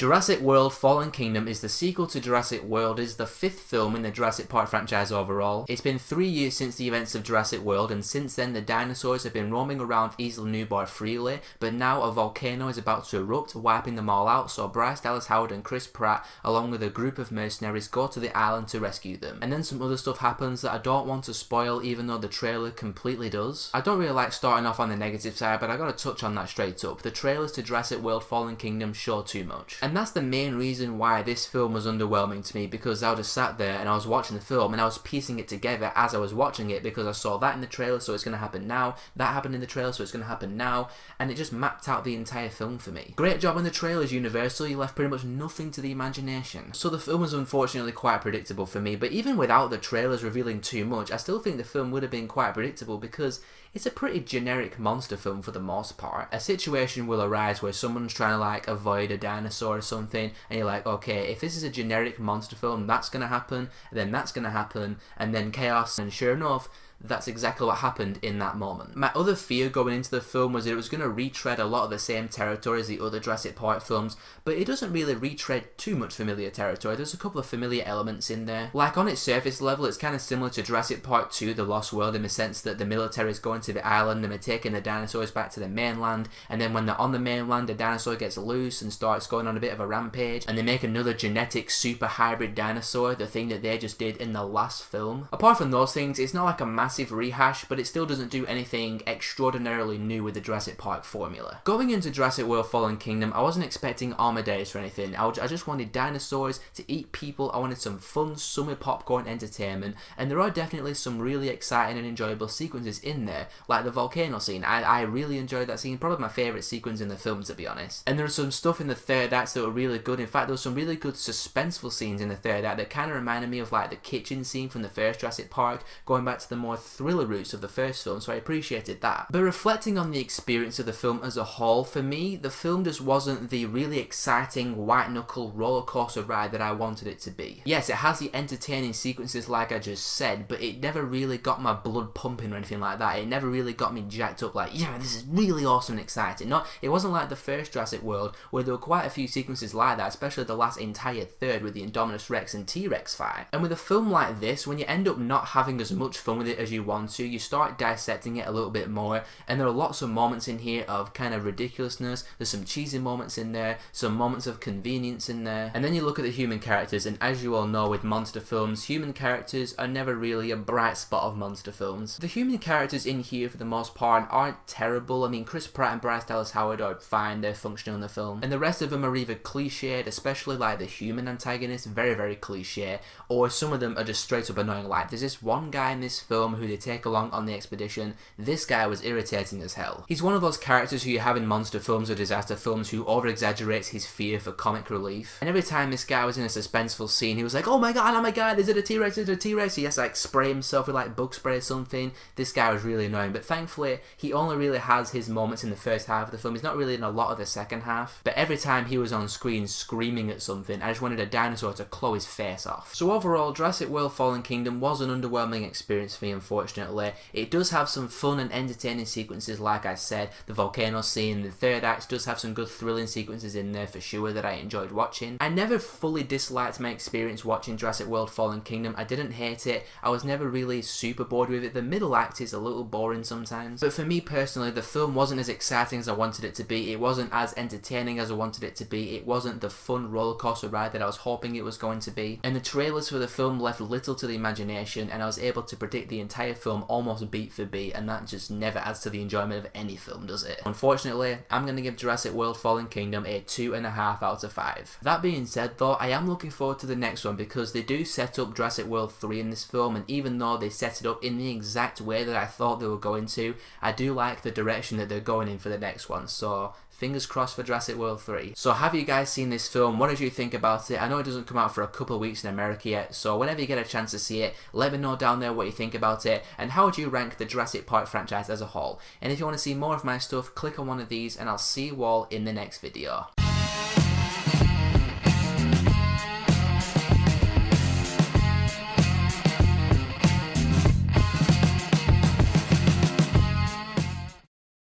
Jurassic World Fallen Kingdom is the sequel to Jurassic World, is the 5th film in the Jurassic Park franchise overall. It's been 3 years since the events of Jurassic World, and since then the dinosaurs have been roaming around Isla Nublar freely, but now a volcano is about to erupt, wiping them all out, so Bryce Dallas Howard and Chris Pratt, along with a group of mercenaries, go to the island to rescue them. And then some other stuff happens that I don't want to spoil, even though the trailer completely does. I don't really like starting off on the negative side, but I gotta touch on that straight up. The trailers to Jurassic World Fallen Kingdom show too much. And that's the main reason why this film was underwhelming to me, because I just sat there and I was watching the film and I was piecing it together as I was watching it, because I saw that in the trailer, so it's gonna happen now, that happened in the trailer, so it's gonna happen now, and it just mapped out the entire film for me. Great job on the trailers, Universal, you left pretty much nothing to the imagination. So the film was unfortunately quite predictable for me, but even without the trailers revealing too much, I still think the film would have been quite predictable, because it's a pretty generic monster film for the most part. A situation will arise where someone's trying to like avoid a dinosaur or something, and you're like, okay, if this is a generic monster film, that's gonna happen, and then that's gonna happen, and then chaos, and sure enough, that's exactly what happened in that moment. My other fear going into the film was that it was going to retread a lot of the same territory as the other Jurassic Park films, but it doesn't really retread too much familiar territory. There's a couple of familiar elements in there. Like on its surface level, it's kind of similar to Jurassic Park 2, The Lost World, in the sense that the military is going to the island and they're taking the dinosaurs back to the mainland, and then when they're on the mainland, the dinosaur gets loose and starts going on a bit of a rampage, and they make another genetic super hybrid dinosaur, the thing that they just did in the last film. Apart from those things, it's not like a massive rehash, but it still doesn't do anything extraordinarily new with the Jurassic Park formula. Going into Jurassic World Fallen Kingdom, I wasn't expecting Armadillos or anything. I just wanted dinosaurs to eat people. I wanted some fun summer popcorn entertainment, and there are definitely some really exciting and enjoyable sequences in there, like the volcano scene. I really enjoyed that scene, probably my favourite sequence in the film, to be honest. And there was some stuff in the third act that were really good. In fact, there was some really good suspenseful scenes in the third act that kind of reminded me of like the kitchen scene from the first Jurassic Park, going back to the more thriller roots of the first film, so I appreciated that. But reflecting on the experience of the film as a whole, for me, the film just wasn't the really exciting white knuckle roller coaster ride that I wanted it to be. Yes, it has the entertaining sequences like I just said, but it never really got my blood pumping or anything like that. It never really got me jacked up like, yeah, this is really awesome and exciting. It wasn't like the first Jurassic World, where there were quite a few sequences like that, especially the last entire third with the Indominus Rex and T-Rex fight. And with a film like this, when you end up not having as much fun with it as you want to, you start dissecting it a little bit more, and there are lots of moments in here of kind of ridiculousness. There's some cheesy moments in there, some moments of convenience in there, and then you look at the human characters, and as you all know with monster films, human characters are never really a bright spot of monster films. The human characters in here for the most part aren't terrible. I mean, Chris Pratt and Bryce Dallas Howard are fine, they're functional in the film, and the rest of them are either cliched, especially like the human antagonist, very very cliche, or some of them are just straight up annoying. Like there's this one guy in this film who they take along on the expedition. This guy was irritating as hell. He's one of those characters who you have in monster films or disaster films who over-exaggerates his fear for comic relief. And every time this guy was in a suspenseful scene, he was like, oh my god, is it a T-Rex, is it a T-Rex? He has to like spray himself with like bug spray or something. This guy was really annoying, but thankfully he only really has his moments in the first half of the film. He's not really in a lot of the second half, but every time he was on screen screaming at something, I just wanted a dinosaur to claw his face off. So overall, Jurassic World Fallen Kingdom was an underwhelming experience for me, unfortunately. It does have some fun and entertaining sequences, like I said. The volcano scene, the third act does have some good thrilling sequences in there for sure that I enjoyed watching. I never fully disliked my experience watching Jurassic World Fallen Kingdom. I didn't hate it. I was never really super bored with it. The middle act is a little boring sometimes, but for me personally, the film wasn't as exciting as I wanted it to be. It wasn't as entertaining as I wanted it to be. It wasn't the fun roller coaster ride that I was hoping it was going to be. And the trailers for the film left little to the imagination, and I was able to predict the entire film almost beat for beat, and that just never adds to the enjoyment of any film, does it? Unfortunately, I'm going to give Jurassic World Fallen Kingdom a 2.5 out of 5. That being said though, I am looking forward to the next one, because they do set up Jurassic World 3 in this film, and even though they set it up in the exact way that I thought they were going to, I do like the direction that they're going in for the next one, so fingers crossed for Jurassic World 3. So have you guys seen this film? What did you think about it? I know it doesn't come out for a couple of weeks in America yet, so whenever you get a chance to see it, let me know down there what you think about it, and how would you rank the Jurassic Park franchise as a whole. And if you want to see more of my stuff, click on one of these, and I'll see you all in the next video.